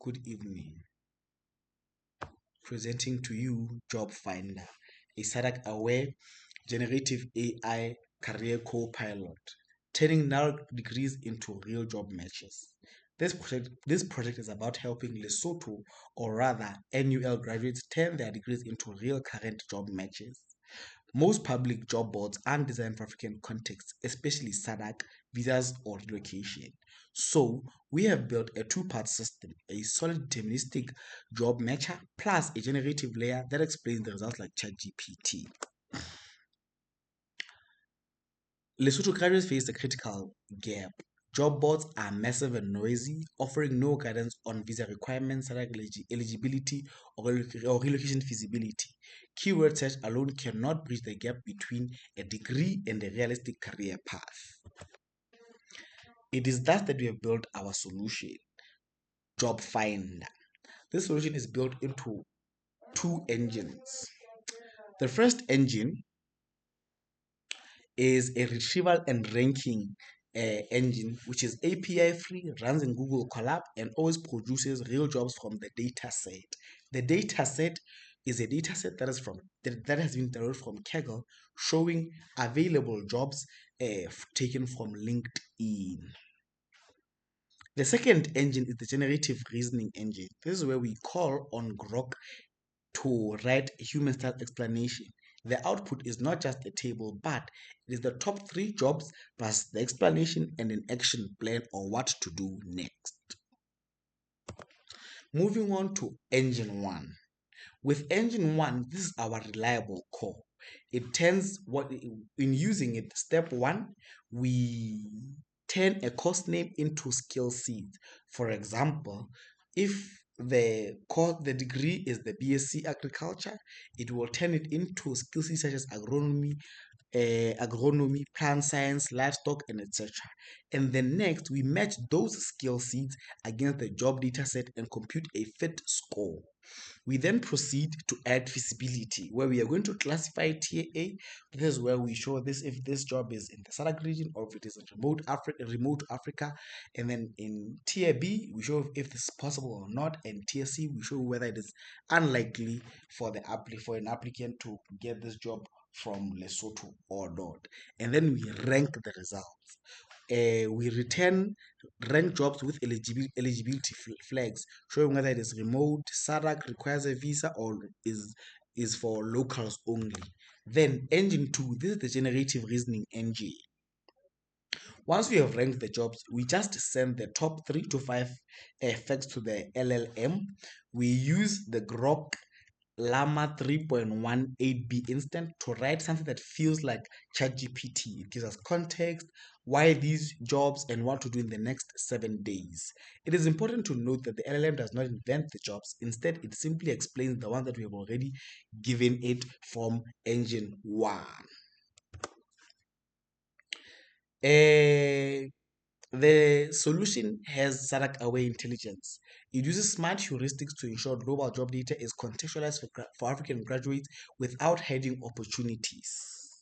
Good evening. Presenting to you JobFinder, a SADC-Aware generative AI career co-pilot, turning narrow degrees into real job matches. This project is about helping Lesotho, or rather NUL graduates, turn their degrees into real current job matches. Most public job boards aren't designed for African contexts, especially SADC, visas, or relocation. So, we have built a two-part system, a solid deterministic job matcher plus a generative layer that explains the results like ChatGPT. Lesotho graduates face a critical gap. Job boards are massive and noisy, offering no guidance on visa requirements, eligibility, or relocation feasibility. Keyword search alone cannot bridge the gap between a degree and a realistic career path. It is thus that we have built our solution, JobFinder. This solution is built into two engines. The first engine is a retrieval and ranking engine, which is API free, runs in Google Colab, and always produces real jobs from the data set. The data set is a data set that has been derived from Kaggle, showing available jobs taken from LinkedIn. The second engine is the generative reasoning engine. This is where we call on Grok to write a human-style explanation. The output is not just a table, but it is the top 3 jobs plus the explanation and an action plan on what to do next. Moving on to engine 1. With engine 1, this is our reliable core. It turns in using it, step 1, we turn a course name into skill seeds. For example, if the degree is the BSc Agriculture, it will turn it into skill seeds such as agronomy, plant science, livestock, and etc. And then next, we match those skill seeds against the job data set and compute a fit score. We then proceed to add feasibility, where we are going to classify tier A. This is where we show this if this job is in the SADC region or if it is in remote Africa. And then in tier B, we show if this is possible or not. And tier C, we show whether it is unlikely for an applicant to get this job from Lesotho or not. And then we rank the results. We return rank jobs with eligibility flags, showing whether it is remote, SADC requires a visa, or is for locals only. Then engine 2, this is the generative reasoning engine. Once we have ranked the jobs, we just send the top 3 to 5 facts to the LLM. We use the Grok Llama 3.18b instant to write something that feels like ChatGPT. It gives us context, why these jobs, and what to do in the next 7 days. It is important to note that the LLM does not invent the jobs. Instead, it simply explains the ones that we have already given it from engine 1. The solution has SADC-Aware intelligence. It uses smart heuristics to ensure global job data is contextualized for African graduates without hiding opportunities.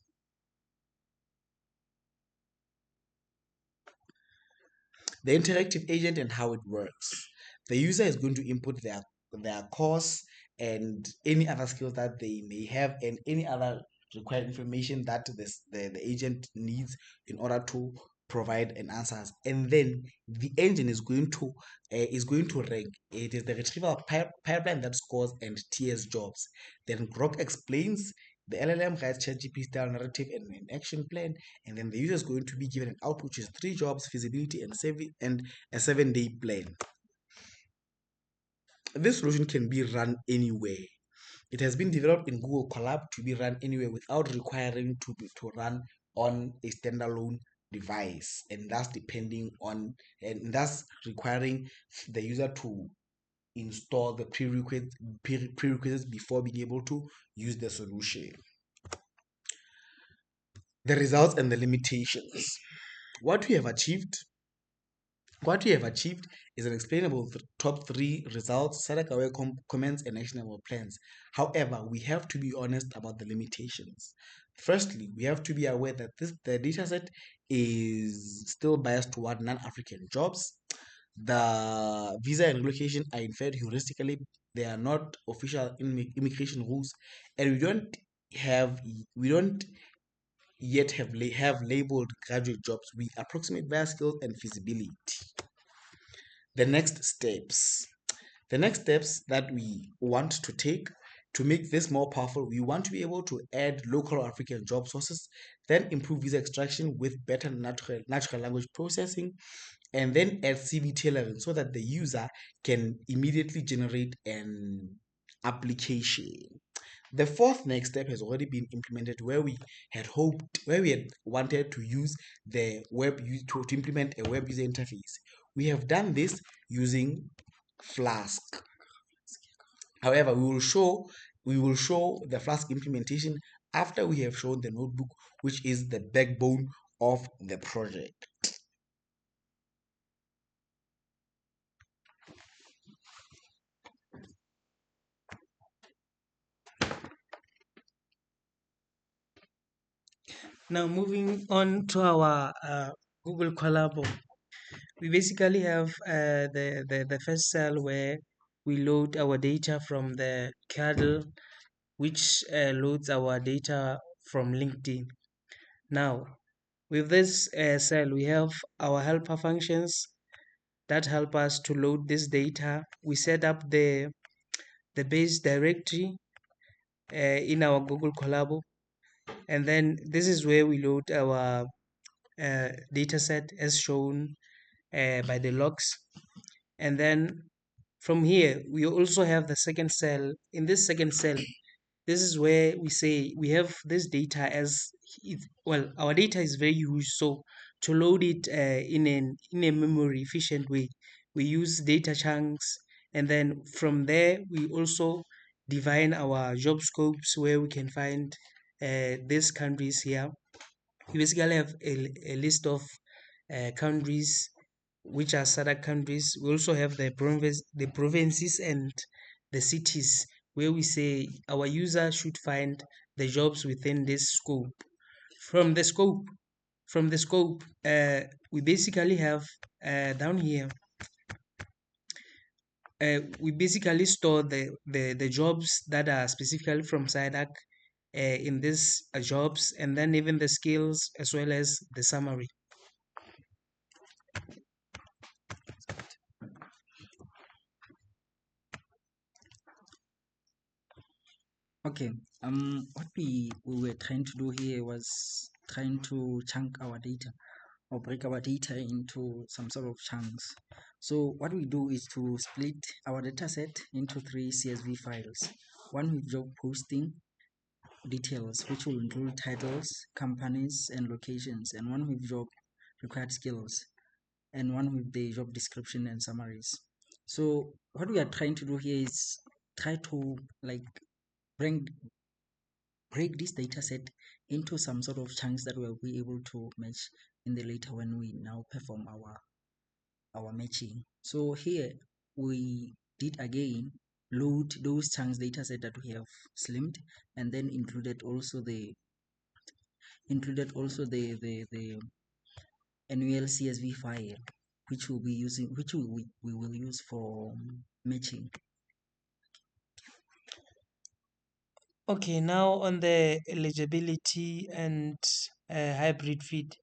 The interactive agent and how it works. The user is going to input their course and any other skills that they may have and any other required information that the agent needs in order to provide an answers, and then the engine is going to rank. It is the retrieval pipeline that scores and tiers jobs. Then Grok explains, the LLM writes ChatGPT style narrative and an action plan, and then the user is going to be given an output, which is 3 jobs, feasibility, and a 7-day plan. This solution can be run anywhere. It has been developed in Google Colab to be run anywhere without requiring to run on a standalone device, and thus requiring the user to install the prerequisites before being able to use the solution. The results and the limitations. What we have achieved is an explainable top 3 results, SADC-Aware comments, and actionable plans. However, we have to be honest about the limitations. Firstly, we have to be aware that the dataset is still biased toward non-African jobs. The visa and relocation are inferred heuristically. They are not official immigration rules, and we don't yet have labeled graduate jobs. We approximate via skills and feasibility. The next steps. The next steps that we want to take to make this more powerful, we want to be able to add local African job sources, then improve visa extraction with better natural language processing, and then add CV tailoring so that the user can immediately generate an application. The fourth next step has already been implemented where we had wanted to use the to implement a web user interface. We have done this using Flask. However, we will show the Flask implementation after we have shown the notebook, which is the backbone of the project. Now moving on to our Google Colabo, we basically have the first cell where we load our data from the kernel, which loads our data from LinkedIn. Now, with this cell, we have our helper functions that help us to load this data. We set up the base directory in our Google Colabo, and then this is where we load our data set as shown by the logs. And then from here, we also have the second cell. In this second cell, this is where we say we have this data well, our data is very huge, so to load it in a memory efficient way, we use data chunks, and then from there we also define our job scopes where we can find these countries here. We basically have a list of countries which are SADC countries. We also have the provinces and the cities where we say our user should find the jobs within this scope. From the scope, we basically have down here. We basically store the jobs that are specifically from SADC in these jobs, and then even the skills as well as the summary. Okay, what we were trying to do here was trying to chunk our data or break our data into some sort of chunks. So what we do is to split our data set into 3 CSV files. One with job posting details, which will include titles, companies, and locations, and one with job required skills, and one with the job description and summaries. So what we are trying to do here is try to like bring break this data set into some sort of chunks that we'll be able to match in the later when we now perform our matching. So here we did again load those chunks data set that we have slimmed, and then included also the annual CSV file, which we will use for matching. Okay, now on the eligibility and hybrid fit.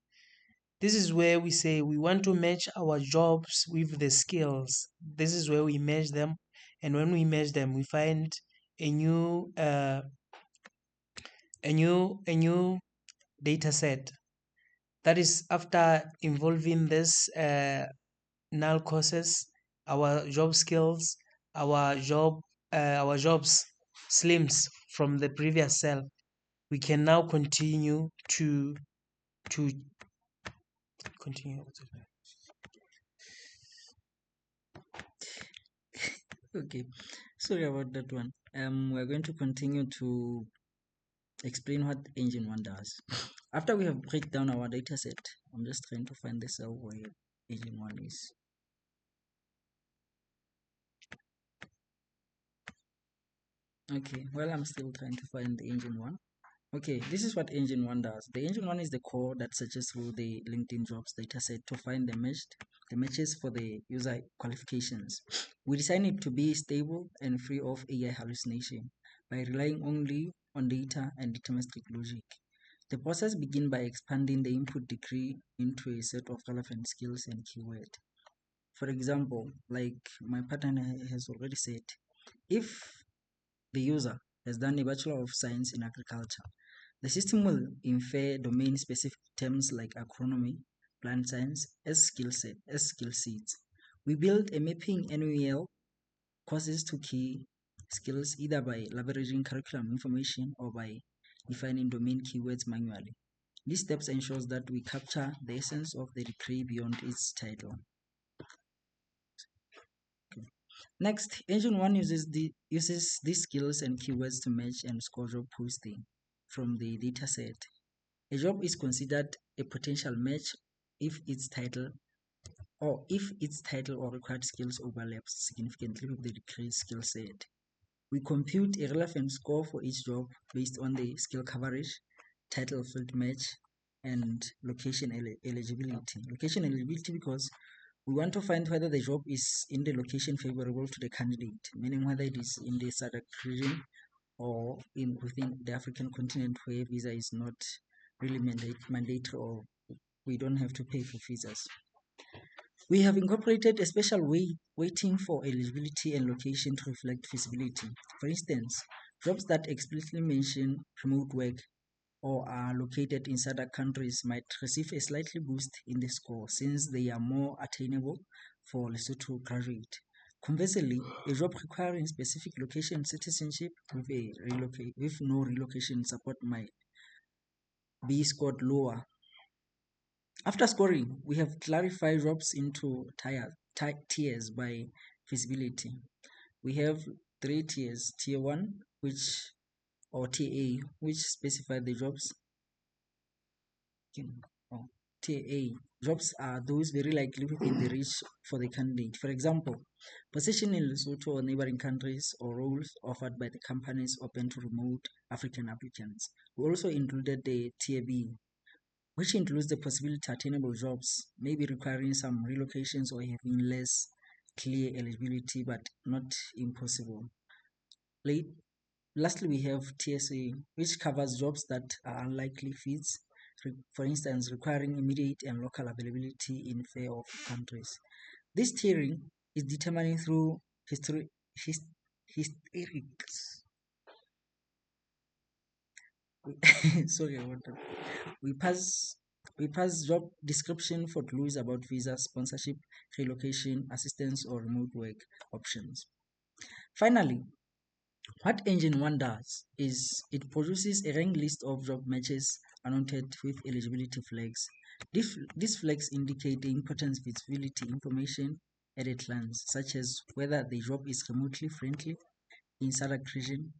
This is where we say we want to match our jobs with the skills. This is where we match them, and when we match them, we find a new data set. That is after involving this null courses, our job skills, our jobs slims from the previous cell. We can now continue to continue. Okay, sorry about that one. We're going to continue to explain what engine 1 does. After we have break down our data set, I'm just trying to find the cell where engine 1 is. Okay, well, I'm still trying to find the engine 1. Okay, this is what engine 1 does. The engine 1 is the core that searches through the LinkedIn jobs dataset to find the matched the matches for the user qualifications. We design it to be stable and free of AI hallucination by relying only on data and deterministic logic. The process begins by expanding the input degree into a set of relevant skills and keywords. For example, like my partner has already said, if the user has done a Bachelor of Science in Agriculture, the system will infer domain-specific terms like agronomy, plant science as skill seeds. We build a mapping NUEL courses to key skills either by leveraging curriculum information or by defining domain keywords manually. These steps ensures that we capture the essence of the degree beyond its title. Next, Engine 1 uses these skills and keywords to match and score job posting from the dataset. A job is considered a potential match if its title or required skills overlaps significantly with the degree skill set. We compute a relevant score for each job based on the skill coverage, title field match, and location eligibility. Location eligibility because we want to find whether the job is in the location favorable to the candidate, meaning whether it is in the SADC region or within the African continent where visa is not really mandatory or we don't have to pay for visas. We have incorporated a special weighting for eligibility and location to reflect feasibility. For instance, jobs that explicitly mention remote work or are located in SADC countries might receive a slightly boost in the score since they are more attainable for Lesotho graduate. Conversely, a job requiring specific location citizenship with no relocation support might be scored lower. After scoring, we have clarified jobs into tiers by feasibility. We have 3 tiers. Tier 1, Tier A, which specify the jobs. Tier A, jobs are those very likely within the reach for the candidate. For example, position in Lesotho or neighboring countries or roles offered by the companies open to remote African applicants. We also included the Tier B, which includes the possibility attainable jobs, maybe requiring some relocations or having less clear eligibility, but not impossible. Lastly, we have TSA, which covers jobs that are unlikely fits, for instance, requiring immediate and local availability in fair of countries. This tiering is determined through hysterics. Sorry about that. We pass job description for clues about visa, sponsorship, relocation, assistance, or remote work options. Finally, what Engine 1 does is it produces a ranked list of job matches annotated with eligibility flags. These flags indicate the important visibility information at a glance, such as whether the job is remotely friendly in SADC region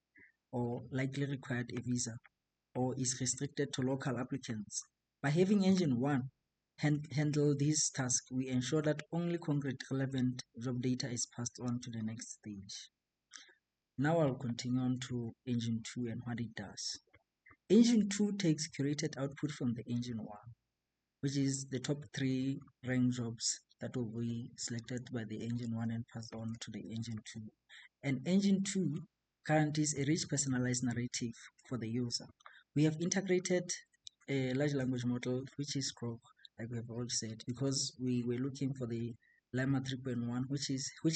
or likely required a visa, or is restricted to local applicants. By having Engine 1 handle this task, we ensure that only concrete relevant job data is passed on to the next stage. Now I'll continue on to Engine 2 and what it does. Engine 2 takes curated output from the Engine 1, which is the top 3 ranked jobs that will be selected by the Engine 1 and passed on to the Engine 2. And Engine 2 guarantees a rich personalized narrative for the user. We have integrated a large language model, which is Grok, like we have already said, because we were looking for the Llama 3.1, which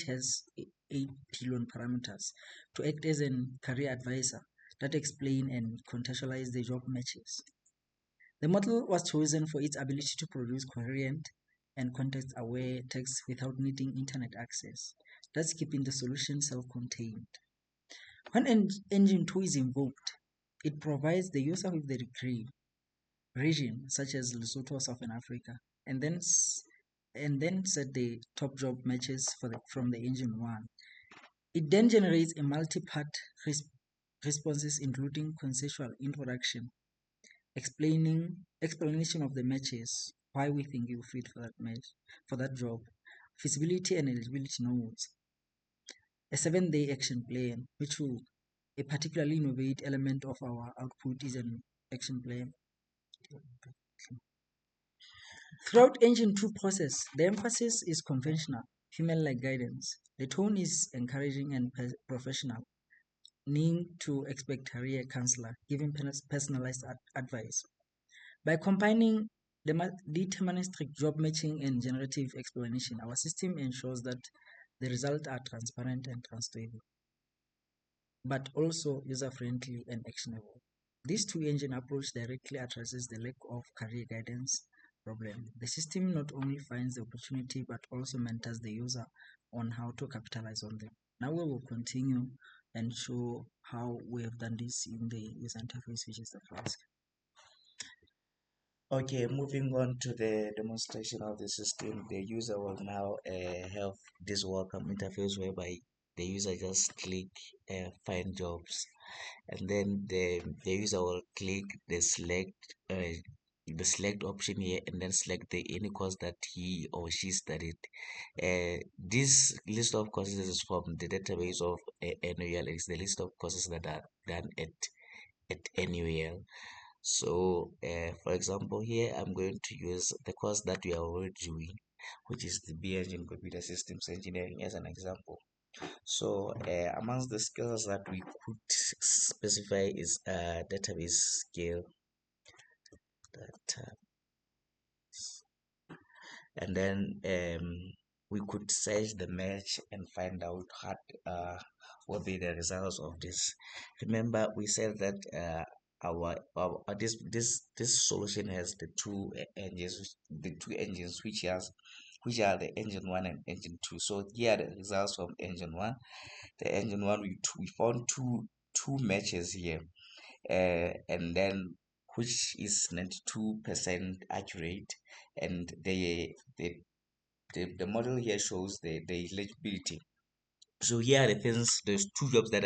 has 8 billion parameters, to act as a career advisor that explain and contextualize the job matches. The model was chosen for its ability to produce coherent and context-aware text without needing internet access, thus keeping the solution self-contained. When Engine 2 is invoked, it provides the user with the degree, region such as Lesotho or Southern Africa, and then set the top job matches from the Engine 1. It then generates a multi-part responses including conceptual introduction, explanation of the matches, why we think you fit for that match, for that job, feasibility and eligibility notes, a 7-day action plan, which will a particularly innovative element of our output is an action plan. Throughout Engine 2 process, the emphasis is conventional, human-like guidance. The tone is encouraging and professional, needing to expect career counselor giving personalized advice. By combining deterministic job matching and generative explanation, our system ensures that the results are transparent and trustworthy, but also user-friendly and actionable. This two-engine approach directly addresses the lack of career guidance problem. The system not only finds the opportunity but also mentors the user on how to capitalize on them. Now we will continue and show how we have done this in the user interface, which is the flask. Okay, moving on to the demonstration of the system, the user will now have this welcome interface whereby the user just click find jobs, and then the user will click the select option here and then select the any course that he or she studied. This list of courses is from the database of NUL. It's the list of courses that are done at NUL. So, for example, here I'm going to use the course that we are already doing, which is the B Engine Computer Systems Engineering, as an example. So, amongst the skills that we could specify is database skill, data, and then we could search the match and find out what will be the results of this. Remember, we said that our this solution has the two engines which are the engine one and engine two. So here are the results from engine one. The engine one, we found two matches here, and then which is 92% accurate, and the model here shows the eligibility. So here are the things. There's two jobs that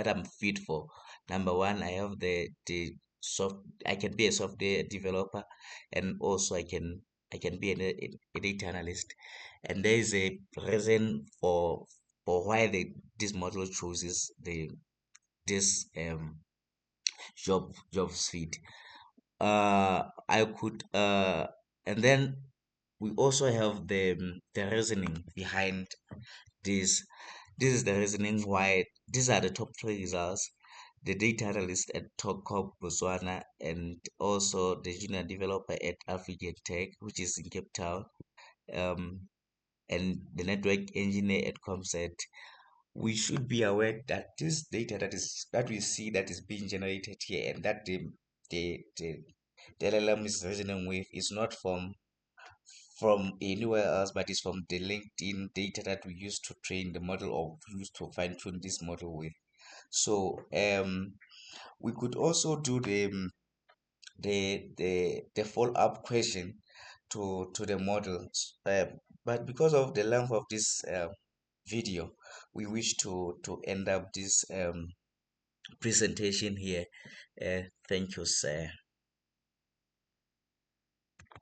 I'm fit for. Number one, I have the soft. I can be a software developer, and also I can be a data analyst. And there is a reason for why this model chooses this job suite. I could and then we also have the reasoning behind this. This is the reasoning why these are the top three results. The data analyst at Topcop Botswana, and also the junior developer at African Tech, which is in Cape Town, um, and the network engineer at Comset. We should be aware that this data that we see that is being generated here, and that the LLM is reasoning with, is not from anywhere else, but it's from the LinkedIn data that we use to train the model, or use to fine tune this model with. So we could also do the follow up question to the models, but because of the length of this video, we wish to end up this presentation here. Thank you, sir.